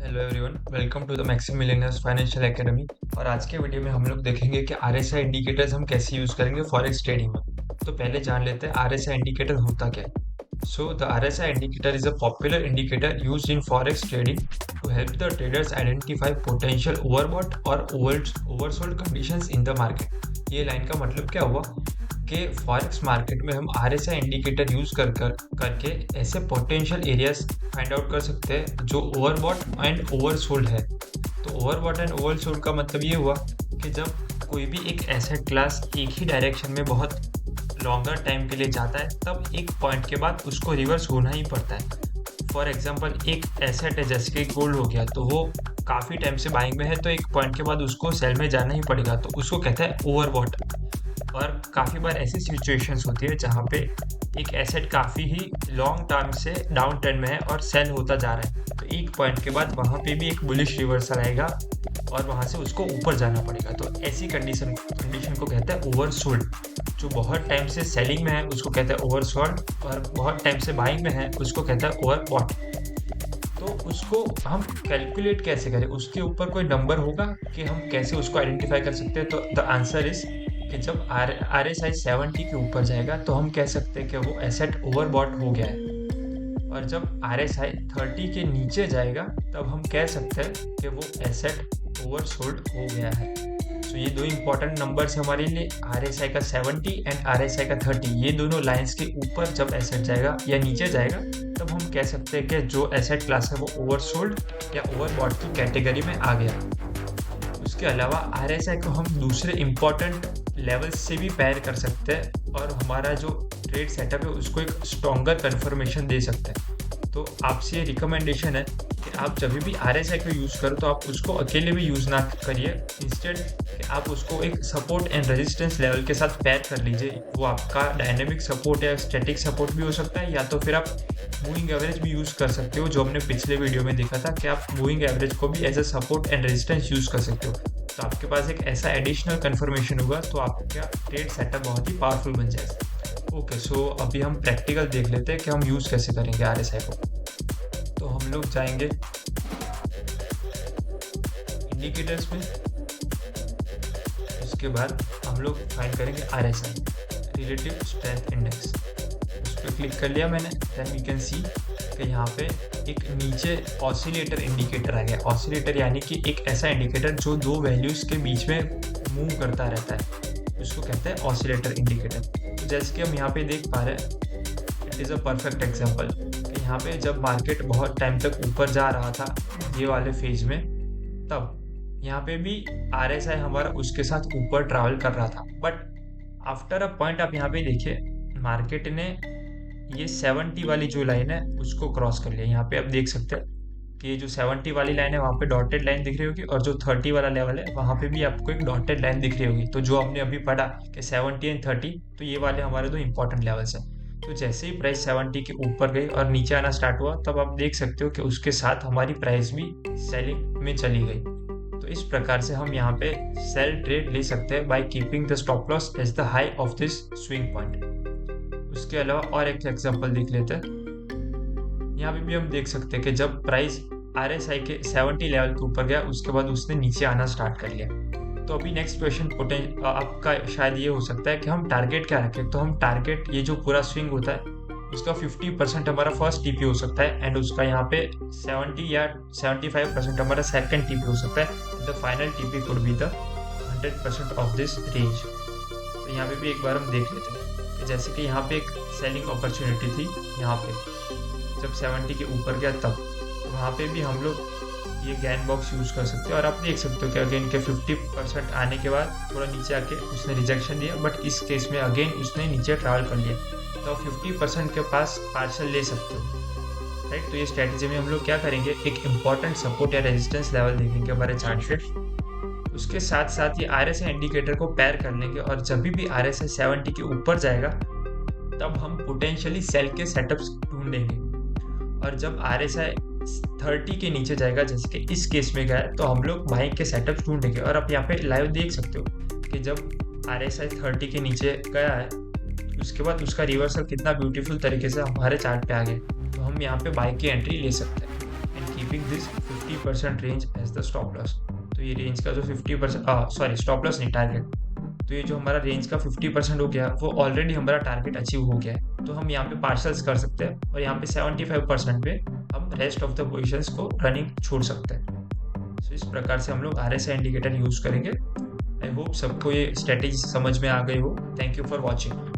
Hello everyone, welcome to the Maxim Millionaires Financial Academy. और आज के वीडियो में हम लोग देखेंगे कि आरएसआई इंडिकेटर्स हम कैसे यूज करेंगे फॉरेक्स ट्रेडिंग में। तो पहले जान लेते हैं आरएसआई इंडिकेटर होता क्या है। So the RSI indicator is a popular indicator used in forex trading to help the traders identify potential overbought और oversold conditions in the market. ये लाइन का मतलब क्या हुआ कि फॉरेक्स मार्केट में हम आरएसआई इंडिकेटर यूज करके ऐसे पोटेंशियल एरियाज फाइंड आउट कर सकते हैं जो ओवरबॉट एंड ओवरसोल्ड है। तो ओवरबॉट एंड ओवरसोल्ड का मतलब ये हुआ कि जब कोई भी एक एसेट क्लास एक ही डायरेक्शन में बहुत लॉन्गर टाइम के लिए जाता है तब एक पॉइंट के बाद उसको रिवर्स होना ही पड़ता है। फॉर एग्जांपल एक एसेट है जैसे कि गोल्ड हो गया, तो वो काफ़ी टाइम से बाइंग में है तो एक पॉइंट के बाद उसको सेल में जाना ही पड़ेगा, तो उसको कहते हैं ओवरबॉट। और काफ़ी बार ऐसी सिचुएशंस होती है जहाँ पे एक एसेट काफ़ी ही लॉन्ग टर्म से डाउन ट्रेंड में है और सेल होता जा रहा है, तो एक पॉइंट के बाद वहाँ पे भी एक बुलिश रिवर्सल आएगा और वहाँ से उसको ऊपर जाना पड़ेगा। तो ऐसी कंडीशन को कहते हैं ओवरसोल्ड। जो बहुत टाइम से सेलिंग में है उसको कहते हैं ओवरसोल्ड, और बहुत टाइम से बाइंग में है उसको कहते हैं ओवरबॉट। तो उसको हम कैलकुलेट कैसे करें, उसके ऊपर कोई नंबर होगा कि हम कैसे उसको आइडेंटिफाई कर सकते हैं। तो द आंसर इज कि जब आर एस आई 70 के ऊपर जाएगा तो हम कह सकते हैं कि वो एसेट ओवरबॉट हो गया है, और जब आर एस आई 30 के नीचे जाएगा तब हम कह सकते हैं कि वो एसेट ओवरसोल्ड हो गया है। तो ये दो इंपॉर्टेंट नंबर्स हमारे लिए, आर एस आई का 70 एंड आर एस आई का 30। ये दोनों लाइंस के ऊपर जब एसेट जाएगा या नीचे जाएगा तब हम कह सकते हैं कि जो एसेट क्लास है वो ओवरसोल्ड या ओवरबॉट की कैटेगरी में आ गया। उसके अलावा आर एस आई को हम दूसरे इम्पॉर्टेंट लेवल्स से भी पैर कर सकते हैं और हमारा जो ट्रेड सेटअप है उसको एक स्ट्रॉन्गर कन्फर्मेशन दे सकते हैं। तो आपसे ये रिकमेंडेशन है कि आप जब भी आर एस आई को यूज़ करो तो आप उसको अकेले भी यूज़ ना करिए, इंस्टेड कि आप उसको एक सपोर्ट एंड रेजिस्टेंस लेवल के साथ पैर कर लीजिए। वो आपका डायनेमिक सपोर्ट या स्टैटिक सपोर्ट भी हो सकता है, या तो फिर आप मूविंग एवरेज भी यूज़ कर सकते हो, जो हमने पिछले वीडियो में देखा था कि आप मूविंग एवरेज को भी as a support and resistance use कर सकते हो। तो आपके पास एक ऐसा एडिशनल कन्फर्मेशन होगा तो आपका ट्रेड सेटअप बहुत ही पावरफुल बन जाएगा। ओके, सो अभी हम प्रैक्टिकल देख लेते हैं कि हम यूज़ कैसे करेंगे आर एस आई को। तो हम लोग जाएंगे इंडिकेटर्स में, उसके बाद हम लोग फाइंड करेंगे R S I, relative strength index. उस पर क्लिक कर लिया मैंने, देन वी कैन सी कि यहाँ पे एक नीचे ऑसिलेटर इंडिकेटर आ गया। ऑसिलेटर यानी कि एक ऐसा इंडिकेटर जो दो वैल्यूज़ के बीच में मूव करता रहता है, उसको कहते हैं ऑसिलेटर इंडिकेटर। तो जैसे कि हम यहाँ पे देख पा रहे हैं, it is a perfect example कि यहाँ पे जब मार्केट बहुत टाइम तक ऊपर जा रहा था ये वाले फेज में, तब यहाँ पे भी आर एस आई हमारा उसके साथ ऊपर ट्रैवल कर रहा था। बट आफ्टर अ पॉइंट आप यहाँ पे देखिए, मार्केट ने ये 70 वाली जो लाइन है उसको क्रॉस कर लिया। यहाँ पे आप देख सकते हैं कि ये जो 70 वाली लाइन है वहाँ पे डॉटेड लाइन दिख रही होगी, और जो 30 वाला लेवल है वहाँ पे भी आपको एक डॉटेड लाइन दिख रही होगी। तो जो हमने अभी पढ़ा कि 70 एंड 30, तो ये वाले हमारे दो इंपॉर्टेंट लेवल्स हैं। तो जैसे ही प्राइस 70 के ऊपर गई और नीचे आना स्टार्ट हुआ तब आप देख सकते हो कि उसके साथ हमारी प्राइस भी सेलिंग में चली गई। तो इस प्रकार से हम यहाँ पे सेल ट्रेड ले सकते हैं by keeping the stop loss as the high of this swing point. उसके अलावा और एक एग्जांपल देख लेते हैं। यहाँ पे भी हम देख सकते हैं कि जब प्राइस आर एस आई के 70 लेवल के ऊपर गया उसके बाद उसने नीचे आना स्टार्ट कर लिया। तो अभी नेक्स्ट क्वेश्चन आपका शायद ये हो सकता है कि हम टारगेट क्या रखें। तो हम टारगेट, ये जो पूरा स्विंग होता है उसका 50% हमारा फर्स्ट टीपी हो सकता है, एंड उसका यहाँ पे 70 या 75% हमारा सेकंड टीपी हो सकता है। The final TP could be the 100% of this range. तो यहाँ पे भी एक बार हम देख लेते हैं। जैसे कि यहाँ पे एक सेलिंग अपॉर्चुनिटी थी, यहाँ पे जब 70 के ऊपर गया तब, तो वहाँ पे भी हम लोग ये गैन बॉक्स यूज़ कर सकते हैं। और आप देख सकते हो कि अगेन के 50% आने के बाद थोड़ा नीचे आके उसने रिजेक्शन दिया, बट इस केस में अगेन उसने नीचे ट्रैवल कर लिया, तो 50% के पास पार्सल ले सकते हो, राइट। तो ये स्ट्रेटेजी में हम लोग क्या करेंगे, एक इम्पॉर्टेंट सपोर्ट या रेजिस्टेंस लेवल देखेंगे हमारे चार्ट पे, उसके साथ साथ ये आर एस आई इंडिकेटर को पैर कर लेंगे, और जब भी आर एस आई 70 के ऊपर जाएगा तब हम पोटेंशियली सेल के सेटअप्स ढूंढेंगे। और जब आर एस आई 30 के नीचे जाएगा जैसे कि इस केस में गया है, तो हम लोग बाइंग के सेटअप्स ढूंढेंगे। और आप यहाँ पे लाइव देख सकते हो कि जब आर एस आई 30 के नीचे गया है उसके बाद उसका रिवर्सल कितना ब्यूटीफुल तरीके से हमारे चार्ट पे आ गया। तो हम यहाँ पे बाइंग की एंट्री ले सकते हैं। And keeping this 50% range as the stop loss. तो ये रेंज का जो 50%, सॉरी स्टॉप लॉस नहीं, टारगेट। तो ये जो हमारा रेंज का 50% हो गया, वो ऑलरेडी हमारा टारगेट अचीव हो गया है। तो हम यहाँ पे पार्शल्स कर सकते हैं और यहाँ पे 75% पे हम रेस्ट ऑफ द पोजिशंस को रनिंग छोड़ सकते हैं। तो इस प्रकार से हम लोग RSI इंडिकेटर यूज करेंगे। आई होप सबको ये स्ट्रेटेजी समझ में आ गई हो। Thank you for watching.